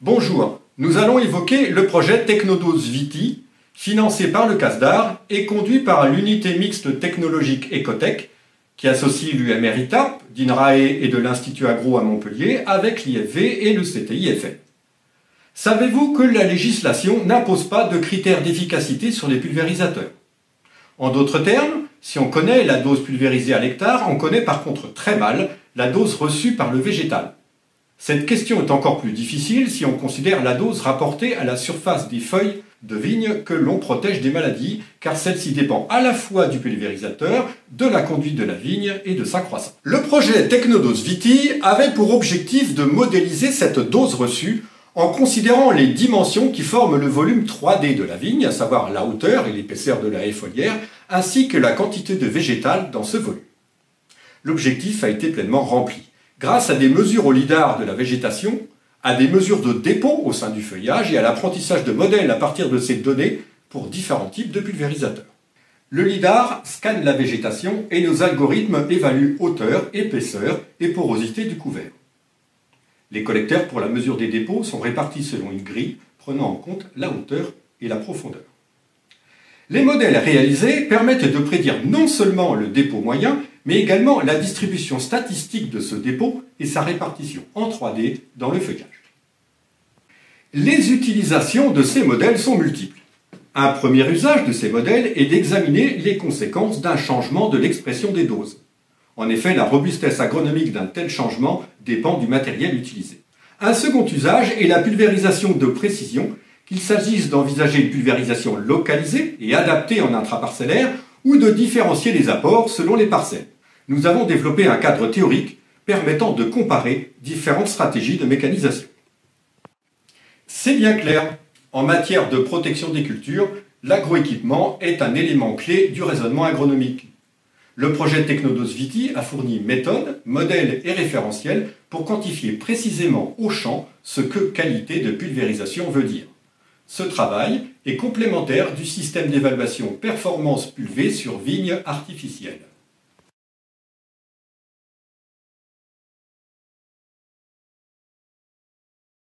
Bonjour, nous allons évoquer le projet Technodose Viti, financé par le CASDAR et conduit par l'unité mixte technologique Ecotech, qui associe l'UMR-ITAP, d'INRAE et de l'Institut Agro à Montpellier avec l'IFV et le CTI-FM. Savez-vous que la législation n'impose pas de critères d'efficacité sur les pulvérisateurs? En d'autres termes, si on connaît la dose pulvérisée à l'hectare, on connaît par contre très mal la dose reçue par le végétal. Cette question est encore plus difficile si on considère la dose rapportée à la surface des feuilles de vigne que l'on protège des maladies, car celle-ci dépend à la fois du pulvérisateur, de la conduite de la vigne et de sa croissance. Le projet Technodose Viti avait pour objectif de modéliser cette dose reçue en considérant les dimensions qui forment le volume 3D de la vigne, à savoir la hauteur et l'épaisseur de la haie foliaire, ainsi que la quantité de végétal dans ce volume. L'objectif a été pleinement rempli, grâce à des mesures au lidar de la végétation, à des mesures de dépôt au sein du feuillage et à l'apprentissage de modèles à partir de ces données pour différents types de pulvérisateurs. Le lidar scanne la végétation et nos algorithmes évaluent hauteur, épaisseur et porosité du couvert. Les collecteurs pour la mesure des dépôts sont répartis selon une grille prenant en compte la hauteur et la profondeur. Les modèles réalisés permettent de prédire non seulement le dépôt moyen, mais également la distribution statistique de ce dépôt et sa répartition en 3D dans le feuillage. Les utilisations de ces modèles sont multiples. Un premier usage de ces modèles est d'examiner les conséquences d'un changement de l'expression des doses. En effet, la robustesse agronomique d'un tel changement dépend du matériel utilisé. Un second usage est la pulvérisation de précision, qu'il s'agisse d'envisager une pulvérisation localisée et adaptée en intraparcellaire ou de différencier les apports selon les parcelles. Nous avons développé un cadre théorique permettant de comparer différentes stratégies de mécanisation. C'est bien clair, en matière de protection des cultures, l'agroéquipement est un élément clé du raisonnement agronomique. Le projet Technodose Viti a fourni méthodes, modèles et référentiels pour quantifier précisément au champ ce que qualité de pulvérisation veut dire. Ce travail est complémentaire du système d'évaluation performance pulvée sur vigne artificielle.